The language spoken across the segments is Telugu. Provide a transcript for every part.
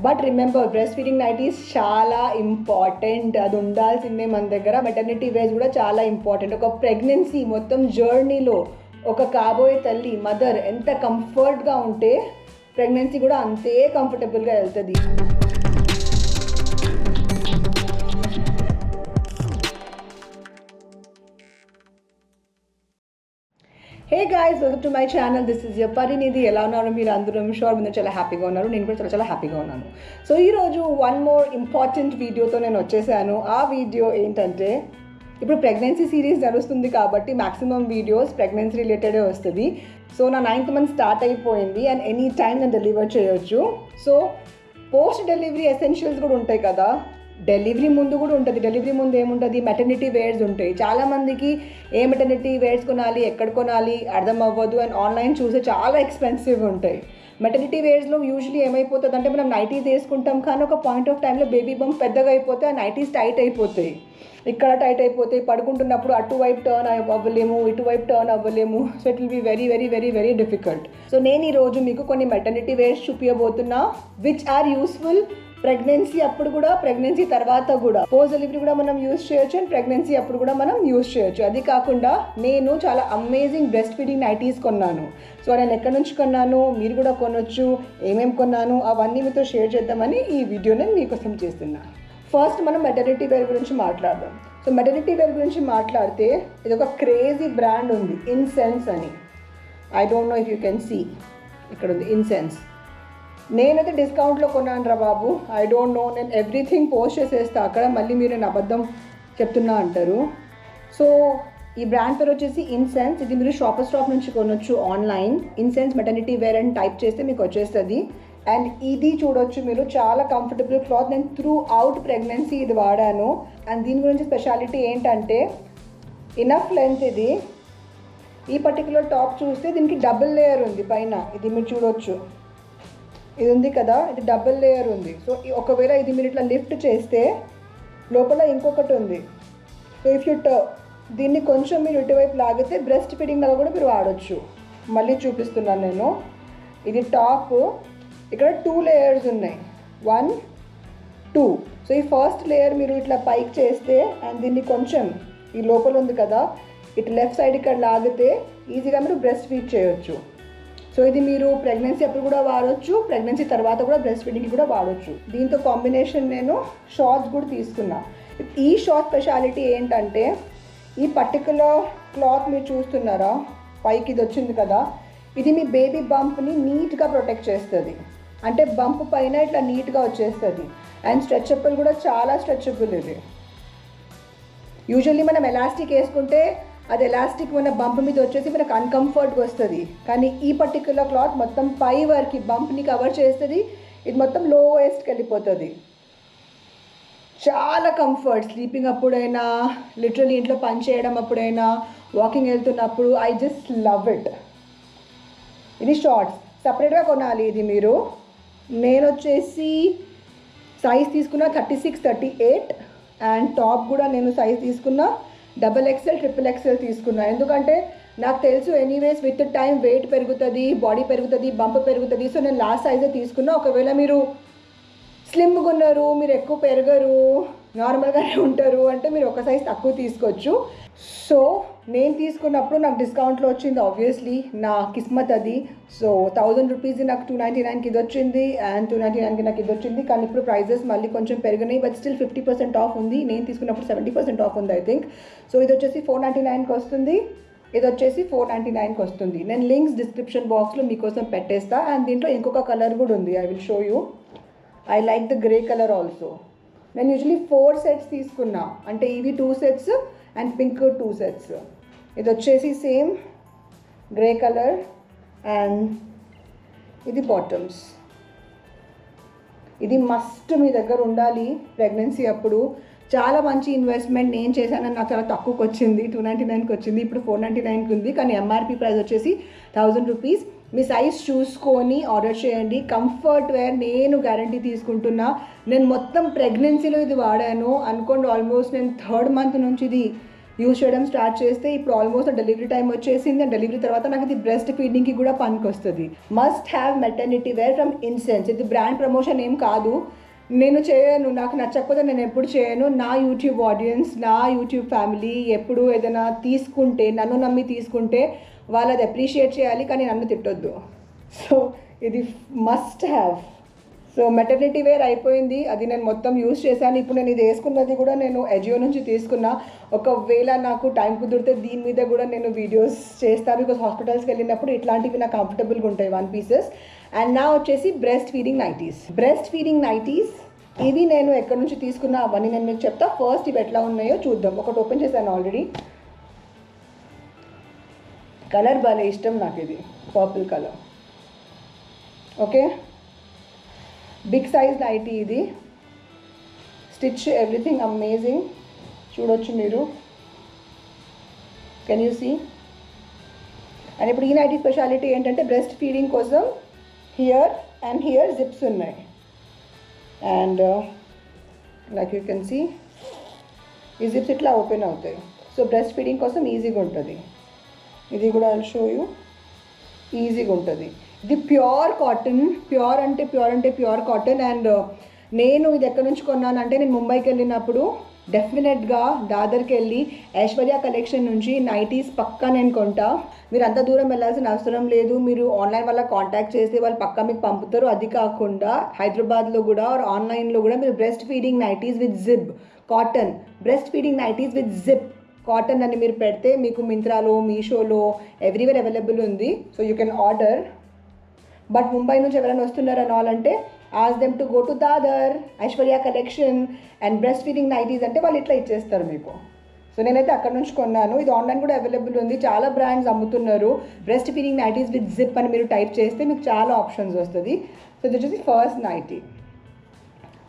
But remember breast feeding nighties చాలా ఇంపార్టెంట్, అది ఉండాల్సిందే మన దగ్గర. మెటర్నిటీ వేర్స్ కూడా చాలా ఇంపార్టెంట్. ఒక ప్రెగ్నెన్సీ మొత్తం జర్నీలో ఒక కాబోయే తల్లి మదర్ ఎంత కంఫర్ట్గా ఉంటే ప్రెగ్నెన్సీ కూడా అంతే కంఫర్టబుల్గా వెళ్తుంది. Hey guys, welcome to my channel. This is your Parinidhi. ఎలా ఉన్నారు మీరు అందరూ? షూర్ మీరు చాలా హ్యాపీగా ఉన్నారు. నేను కూడా చాలా హ్యాపీగా ఉన్నాను. సో ఈరోజు వన్ మోర్ ఇంపార్టెంట్ వీడియోతో నేను వచ్చేసాను. ఆ వీడియో ఏంటంటే, ఇప్పుడు ప్రెగ్నెన్సీ సిరీస్ నడుస్తుంది కాబట్టి మ్యాక్సిమం వీడియోస్ ప్రెగ్నెన్సీ రిలేటెడే వస్తుంది. సో నా 9th మంత్ స్టార్ట్ అయిపోయింది అండ్ ఎనీ టైం నేను డెలివర్ చేయొచ్చు. సో పోస్ట్ డెలివరీ ఎసెన్షియల్స్ కూడా ఉంటాయి కదా, డెలివరీ ముందు కూడా ఉంటుంది. డెలివరీ ముందు ఏముంటుంది? మెటర్నిటీ వేర్స్ ఉంటాయి. చాలామందికి ఏ మెటర్నిటీ వేర్స్ కొనాలి, ఎక్కడ కొనాలి అర్థం అవ్వదు అండ్ ఆన్లైన్ చూస్తే చాలా ఎక్స్పెన్సివ్ ఉంటాయి. మెటర్నిటీ వేర్స్లో యూజువలీ ఏమైపోతుంది అంటే, మనం నైటీస్ వేసుకుంటాం కానీ ఒక పాయింట్ ఆఫ్ టైంలో బేబీ బంప్ పెద్దగా అయిపోతే ఆ నైటీస్ టైట్ అయిపోతాయి, ఇక్కడ టైట్ అయిపోతాయి. పడుకుంటున్నప్పుడు అటువైపు టర్న్ అవ్వలేము, ఇటువైపు టర్న్ అవ్వలేము. So it will be very very very very difficult. So నేను ఈరోజు మీకు కొన్ని మెటర్నిటీ వేర్స్ చూపించబోతున్నా విచ్ ఆర్ యూస్ఫుల్ ప్రెగ్నెన్సీ అప్పుడు కూడా, ప్రెగ్నెన్సీ తర్వాత కూడా. పోస్ట్ డెలివరీ కూడా మనం యూజ్ చేయొచ్చు అండ్ ప్రెగ్నెన్సీ అప్పుడు కూడా మనం యూజ్ చేయొచ్చు. అది కాకుండా నేను చాలా అమేజింగ్ బ్రెస్ట్ ఫీడింగ్ నైటీస్ కొన్నాను. సో నేను ఎక్కడి నుంచి కొన్నాను, మీరు కూడా కొనొచ్చు. ఏమేమి కొన్నాను అవన్నీ మీతో షేర్ చేద్దామని ఈ వీడియో నేను మీకోసం చేస్తున్నా. ఫస్ట్ మనం మెటర్నిటీ వేర్ గురించి మాట్లాడదాం. సో మెటర్నిటీ వేర్ గురించి మాట్లాడితే, ఇది ఒక క్రేజీ బ్రాండ్ ఉంది, ఇన్సెన్స్ అని. I don't know if you can see, ఇక్కడ ఉంది ఇన్సెన్స్. నేనైతే డిస్కౌంట్లో కొన్నాను రా బాబు. ఐ డోంట్ నో, నేను ఎవ్రీథింగ్ పోస్ట్ చేసేస్తా అక్కడ, మళ్ళీ మీరు నేను అబద్ధం చెప్తున్నా అంటారు. సో ఈ బ్రాండ్ పేరు వచ్చేసి ఇన్సెన్స్. ఇది మీరు షాపర్ స్టాప్ నుంచి కొనొచ్చు ఆన్లైన్. ఇన్సెన్స్ మెటర్నిటీ వేర్ అని టైప్ చేస్తే మీకు వచ్చేస్తుంది. అండ్ ఇది చూడొచ్చు మీరు, చాలా కంఫర్టబుల్ క్లాత్. నేను త్రూ అవుట్ ప్రెగ్నెన్సీ ఇది వాడాను. అండ్ దీని గురించి స్పెషాలిటీ ఏంటంటే, ఇనఫ్ లెంత్ ఇది. ఈ పర్టికులర్ టాప్ చూస్తే దీనికి డబుల్ లేయర్ ఉంది పైన, ఇది మీరు చూడొచ్చు. ఇది ఉంది కదా, ఇది డబుల్ లేయర్ ఉంది. సో ఒకవేళ ఇది మీరు ఇట్లా లిఫ్ట్ చేస్తే లోపల ఇంకొకటి ఉంది. సో ఇఫ్ యూ దీన్ని కొంచెం మీరు ఇటువైపు లాగితే బ్రెస్ట్ ఫీడింగ్ లాగా కూడా మీరు వాడచ్చు. మళ్ళీ చూపిస్తున్నాను నేను. ఇది టాప్, ఇక్కడ 2 లేయర్స్ ఉన్నాయి, 1, 2. సో ఈ ఫస్ట్ లేయర్ మీరు ఇట్లా పైకి చేస్తే అండ్ దీన్ని కొంచెం ఈ లోపల ఉంది కదా, ఇటు లెఫ్ట్ సైడ్ ఇక్కడ లాగితే ఈజీగా మీరు బ్రెస్ట్ ఫీడ్ చేయొచ్చు. సో ఇది మీరు ప్రెగ్నెన్సీ అప్పుడు కూడా వాడచ్చు, ప్రెగ్నెన్సీ తర్వాత కూడా బ్రెస్ట్ ఫీడింగ్ కూడా వాడచ్చు. దీంతో కాంబినేషన్ నేను షార్ట్స్ కూడా తీసుకున్నా. ఈ షార్ట్ స్పెషాలిటీ ఏంటంటే, ఈ పర్టికులర్ క్లాత్ మీరు చూస్తున్నారా, పైకి ఇది వచ్చింది కదా, ఇది మీ బేబీ బంప్ని నీట్గా ప్రొటెక్ట్ చేస్తుంది. అంటే బంప్ పైన ఇట్లా నీట్గా వచ్చేస్తుంది. అండ్ స్ట్రెచబుల్ కూడా, చాలా స్ట్రెచబుల్ ఇది. యూజువల్లీ మనం ఎలాస్టిక్ వేసుకుంటే అది ఎలాస్టిక్ మన బంప్ మీద వచ్చేసి మనకు అన్కంఫర్ట్గా వస్తుంది. కానీ ఈ పర్టికులర్ క్లాత్ మొత్తం పై వరకు బంప్ని కవర్ చేస్తుంది. ఇది మొత్తం లో వేస్ట్కి వెళ్ళిపోతుంది. చాలా కంఫర్ట్, స్లీపింగ్ అప్పుడైనా, లిటరల్లీ ఇంట్లో పని చేయడం అప్పుడైనా, వాకింగ్ వెళ్తున్నప్పుడు. I just love it. ఇది షార్ట్స్ సపరేట్గా కొనాలి. ఇది మీరు, నేను వచ్చేసి సైజ్ తీసుకున్న 36, 38. అండ్ టాప్ కూడా నేను సైజ్ తీసుకున్న XXL, XXL తీసుకున్నా. ఎందుకంటే నాకు తెలుసు ఎనీవేస్ విత్ టైం వెయిట్ పెరుగుతుంది, బాడీ పెరుగుతుంది, బంప్ పెరుగుతుంది. సో నేను లాస్ట్ సైజే తీసుకున్నా. ఒకవేళ మీరు స్లిమ్గా ఉన్నారు, మీరు ఎక్కువ పెరగరు, నార్మల్గానే ఉంటారు అంటే మీరు ఒక సైజ్ తక్కువ తీసుకోవచ్చు. సో నేను తీసుకున్నప్పుడు నాకు డిస్కౌంట్లో వచ్చింది. ఆబ్వియస్లీ నా కిస్మత్ అది. సో 1000 రూపీస్ నాకు 299కి ఇది వచ్చింది అండ్ 299కి నాకు ఇది వచ్చింది. కానీ ఇప్పుడు ప్రైజెస్ మళ్ళీ కొంచెం పెరిగినాయి, బట్ స్టిల్ 50% ఆఫ్ ఉంది. నేను తీసుకున్నప్పుడు 70% ఆఫ్ ఉంది ఐ థింక్. సో ఇది వచ్చేసి 499కి వస్తుంది, ఇది వచ్చేసి 499కి వస్తుంది. నేను లింక్స్ డిస్క్రిప్షన్ బాక్స్లో మీకోసం పెట్టేస్తా. అండ్ దీంట్లో ఇంకొక కలర్ కూడా ఉంది, I will show you. I like the grey colour also. నేను యూజువలీ 4 సెట్స్ తీసుకున్నా, అంటే ఇవి 2 సెట్స్ అండ్ పింక్ 2 సెట్స్. ఇది వచ్చేసి సేమ్ గ్రే కలర్ అండ్ ఇది బాటమ్స్. ఇది మస్ట్ మీ దగ్గర ఉండాలి ప్రెగ్నెన్సీ అప్పుడు. చాలా మంచి ఇన్వెస్ట్మెంట్ నేను చేశానని నాకు చాలా తక్కువకి వచ్చింది, 299కి వచ్చింది. ఇప్పుడు 499కి ఉంది. కానీ ఎంఆర్పి ప్రైస్ వచ్చేసి 1000 రూపీస్. మీ సైజ్ చూసుకొని ఆర్డర్ చేయండి. కంఫర్ట్ వేర్ నేను గ్యారంటీ తీసుకుంటున్నా. నేను మొత్తం ప్రెగ్నెన్సీలో ఇది వాడాను అనుకోండి. ఆల్మోస్ట్ నేను 3rd మంత్ నుంచి ఇది యూజ్ చేయడం స్టార్ట్ చేస్తే ఇప్పుడు ఆల్మోస్ట్ డెలివరీ టైం వచ్చేసింది. అండ్ డెలివరీ తర్వాత నాకు ఇది బ్రెస్ట్ ఫీడింగ్కి కూడా పనికి వస్తుంది. Must have maternity wear from Insense. ఇది బ్రాండ్ ప్రమోషన్ ఏం కాదు, నేను చేయను, నాకు నచ్చకపోతే నేను ఎప్పుడు చేయను. నా యూట్యూబ్ ఆడియన్స్, నా యూట్యూబ్ ఫ్యామిలీ ఎప్పుడు ఏదైనా తీసుకుంటే, నన్ను నమ్మి తీసుకుంటే వాళ్ళు అది అప్రిషియేట్ చేయాలి, కానీ నన్ను తిట్టొద్దు. సో ఇది must have. So maternity wear అయిపోయింది, అది నేను మొత్తం యూజ్ చేశాను. ఇప్పుడు నేను ఇది వేసుకున్నది కూడా నేను ఎజియో నుంచి తీసుకున్నా. ఒకవేళ నాకు టైం కుదిరితే దీని మీద కూడా నేను వీడియోస్ చేస్తాను, బికాస్ హాస్పిటల్స్కి వెళ్ళినప్పుడు ఇట్లాంటివి నాకు కంఫర్టబుల్గా ఉంటాయి 1 పీసెస్. అండ్ నా వచ్చేసి బ్రెస్ట్ ఫీడింగ్ నైటీస్. ఇవి నేను ఎక్కడి నుంచి తీసుకున్నా అవన్నీ నేను మీకు చెప్తా. ఫస్ట్ ఇవి ఎట్లా ఉన్నాయో చూద్దాం. ఒకటి ఓపెన్ చేశాను ఆల్రెడీ. కలర్ భలే ఇష్టం నాకు, ఇది purple colour. Okay, big size nighty ఇది. స్టిచ్ ఎవ్రీథింగ్ అమేజింగ్, చూడొచ్చు మీరు. Can you see? అండ్ ఇప్పుడు ఈ నైటీ స్పెషాలిటీ ఏంటంటే బ్రెస్ట్ ఫీడింగ్ కోసం హియర్ అండ్ హియర్ జిప్స్ ఉన్నాయి. And like you can see ఈ జిప్స్ ఇట్లా ఓపెన్ అవుతాయి. సో బ్రెస్ట్ ఫీడింగ్ కోసం ఈజీగా ఉంటుంది. ఇది కూడా ఐల్ షో యూ, ఈజీగా ఉంటుంది. ఇది ప్యూర్ కాటన్, ప్యూర్ అంటే ప్యూర్ కాటన్. అండ్ నేను ఇది ఎక్కడి నుంచి కొన్నానంటే, నేను ముంబైకి వెళ్ళినప్పుడు డెఫినెట్గా దాదర్కి వెళ్ళి ఐశ్వర్య కలెక్షన్ నుంచి నైటీస్ పక్కా నేను కొంటా. మీరు అంత దూరం వెళ్ళాల్సిన అవసరం లేదు, మీరు ఆన్లైన్ వల్ల కాంటాక్ట్ చేస్తే వాళ్ళు పక్కా మీకు పంపుతారు. అది కాకుండా హైదరాబాద్లో కూడా ఆన్లైన్లో కూడా మీరు breast feeding nighties with zip cotton, breast feeding nighties with zip cotton అని మీరు పెడితే మీకు మింత్రాలో, మీషోలో ఎవ్రీవేర్ అవైలబుల్ ఉంది. So you can order. But Mumbai నుంచి ఎవరైనా వస్తున్నారు అనాలంటే ask them to go to Dadar, Aishwarya collection and breast feeding nighties అంటే వాళ్ళు ఇట్లా ఇచ్చేస్తారు మీకు. సో నేనైతే అక్కడ నుంచి కొన్నాను. ఇది ఆన్లైన్ కూడా అవైలబుల్ ఉంది, చాలా బ్రాండ్స్ అమ్ముతున్నారు. Breast feeding nighties with zip అని మీరు టైప్ చేస్తే మీకు చాలా ఆప్షన్స్ వస్తుంది. సో ఇది వచ్చేసి first nighty,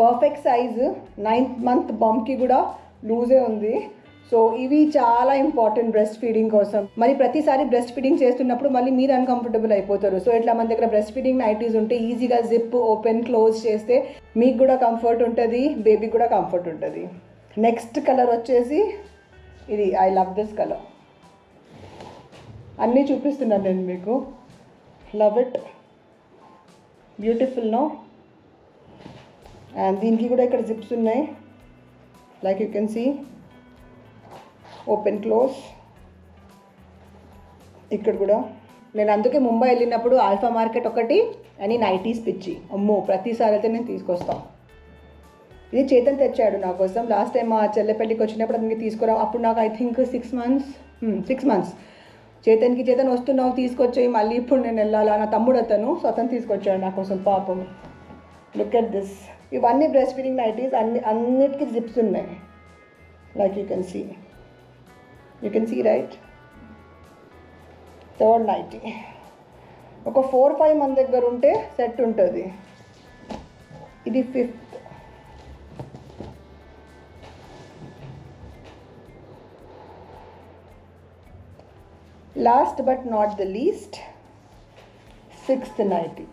perfect size. 9th month బాంబ్కి కూడా లూజే ఉంది. సో ఇవి చాలా ఇంపార్టెంట్ బ్రెస్ట్ ఫీడింగ్ కోసం. మరి ప్రతిసారి బ్రెస్ట్ ఫీడింగ్ చేస్తున్నప్పుడు మళ్ళీ మీరు అన్కంఫర్టబుల్ అయిపోతారు. సో ఇట్లా మన దగ్గర బ్రెస్ట్ ఫీడింగ్ నైటీస్ ఉంటే ఈజీగా జిప్ ఓపెన్ క్లోజ్ చేస్తే మీకు కూడా కంఫర్ట్ ఉంటుంది, బేబీకి కూడా కంఫర్ట్ ఉంటుంది. నెక్స్ట్ కలర్ వచ్చేసి ఇది. I love this colour. అన్నీ చూపిస్తున్నాను నేను మీకు. Love it, beautiful no. And దీనికి కూడా ఇక్కడ జిప్స్ ఉన్నాయి, like you can see, open close. ఇక్కడ కూడా నేను అందుకే ముంబై వెళ్ళినప్పుడు ఆల్ఫా మార్కెట్ ఒకటి అని నైటీస్ పిచ్చి, అమ్మో ప్రతిసారి అయితే నేను తీసుకొస్తాను. ఇది చేతన్ తెచ్చాడు నా కోసం. లాస్ట్ టైం మా చెల్లెపల్లికి వచ్చినప్పుడు అతనికి తీసుకురా, అప్పుడు నాకు ఐ థింక్ 6 months. చేతన్ వస్తున్నావు తీసుకొచ్చాయి, మళ్ళీ ఇప్పుడు నేను వెళ్ళాలా, నా తమ్ముడు అతను. సో అతను తీసుకొచ్చాడు నా కోసం పాపం. Look at this. ఇవన్నీ బ్రెస్ట్ ఫీడింగ్ నైటీస్, అన్నిటికీ జిప్స్ ఉన్నాయి, like you can see. You can see right. Third nightie. ఒక 4-5 మన దగ్గర ఉంటే సెట్ ఉంటుంది. ఇది 5th. Last but not the least, 6th nightie.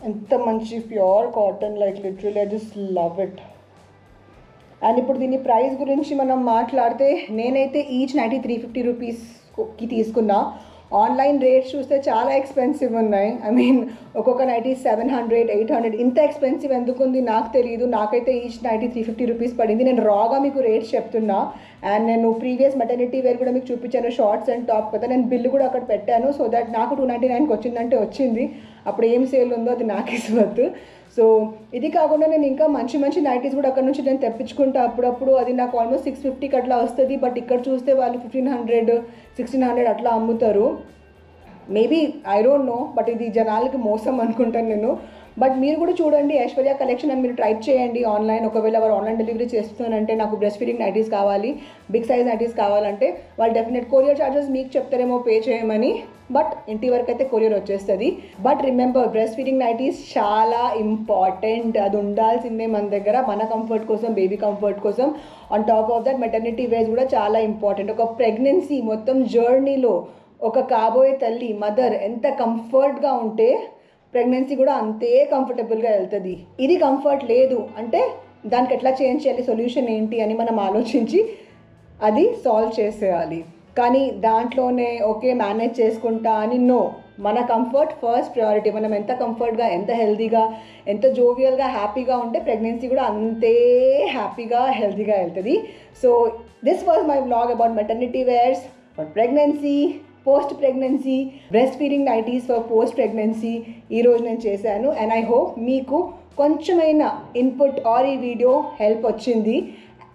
ఎంత మంచి pure cotton, like literally I just love it. And ఇప్పుడు దీని ప్రైస్ గురించి మనం మాట్లాడితే, నేనైతే ఈచ్ నైటీ 350 రూపీస్కి తీసుకున్నా. ఆన్లైన్ రేట్స్ చూస్తే చాలా ఎక్స్పెన్సివ్ ఉన్నాయి. ఐ మీన్ ఒక్కొక్క నైటీ 700, 800. ఇంత ఎక్స్పెన్సివ్ ఎందుకు ఉంది నాకు తెలియదు. నాకైతే ఈచ్ నైటీ 350 రూపీస్ పడింది. నేను రాగా మీకు రేట్స్ చెప్తున్నా. అండ్ నేను ప్రీవియస్ మెటర్నిటీ వేర్ కూడా మీకు చూపించాను, షార్ట్స్ అండ్ టాప్ కదా. నేను బిల్లు కూడా అక్కడ పెట్టాను, సో దట్ నాకు 299కి వచ్చిందంటే వచ్చింది. అప్పుడు ఏం సేల్ ఉందో అది నాకు ఇవ్వద్దు. సో ఇది కాకుండా నేను ఇంకా మంచి నైటీస్ కూడా అక్కడ నుంచి నేను తెప్పించుకుంటా అప్పుడప్పుడు. అది నాకు ఆల్మోస్ట్ 650కి అట్లా వస్తుంది. బట్ ఇక్కడ చూస్తే వాళ్ళు 1500, 1600 అట్లా అమ్ముతారు. Maybe I don't no, but ఇది జనాలకి మోసం అనుకుంటాను నేను. బట్ మీరు కూడా చూడండి, ఐశ్వర్య కలెక్షన్ అని మీరు టైప్ చేయండి ఆన్లైన్. ఒకవేళ వారు ఆన్లైన్ డెలివరీ చేస్తున్నానంటే నాకు బ్రెస్ట్ ఫీడింగ్ నైటీస్ కావాలి, బిగ్ సైజ్ నైటీస్ కావాలంటే వాళ్ళు డెఫినెట్ కొరియర్ ఛార్జెస్ మీకు చెప్తారేమో పే చేయమని, బట్ ఇంటి వరకు అయితే కొరియర్ వచ్చేస్తుంది. But remember, breast feeding nighties చాలా ఇంపార్టెంట్. అది ఉండాల్సిందే మన దగ్గర, మన కంఫర్ట్ కోసం, బేబీ కంఫర్ట్ కోసం. On top of that maternity wears కూడా చాలా ఇంపార్టెంట్. ఒక ప్రెగ్నెన్సీ మొత్తం జర్నీలో ఒక కాబోయే తల్లి, మదర్ ఎంత కంఫర్ట్గా ఉంటే ప్రెగ్నెన్సీ కూడా అంతే కంఫర్టబుల్గా వెళ్తుంది. ఇది కంఫర్ట్ లేదు అంటే దానికి ఎట్లా చేంజ్ చేయాలి, సొల్యూషన్ ఏంటి అని మనం ఆలోచించి అది సాల్వ్ చేసేయాలి. కానీ దాంట్లోనే ఓకే మేనేజ్ చేసుకుంటా అని నో, మన కంఫర్ట్ ఫస్ట్ ప్రయారిటీ. మనం ఎంత కంఫర్ట్గా, ఎంత హెల్తీగా, ఎంత జోవియల్గా, హ్యాపీగా ఉంటే ప్రెగ్నెన్సీ కూడా అంతే హ్యాపీగా, హెల్తీగా వెళ్తుంది. So this was my vlog about maternity wears for pregnancy, post pregnancy, breast feeding nighties for post pregnancy ఈరోజు నేను చేశాను. అండ్ ఐ హోప్ మీకు కొంచెమైనా ఇన్పుట్ ఆర్ ఈ వీడియో హెల్ప్ వచ్చింది.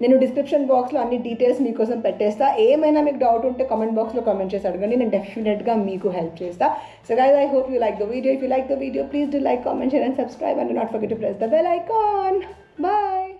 నేను డిస్క్రిప్షన్ బాక్స్లో అన్ని డీటెయిల్స్ మీకోసం పెట్టేస్తా. ఏమైనా మీకు డౌట్ ఉంటే కామెంట్ బాక్స్లో కామెంట్ చేసి అడగండి, నేను డెఫినెట్గా మీకు హెల్ప్ చేస్తా. So guys, I hope you like the video. If you like the video, please do like, comment, share and subscribe, and do not forget to press the bell icon. Bye.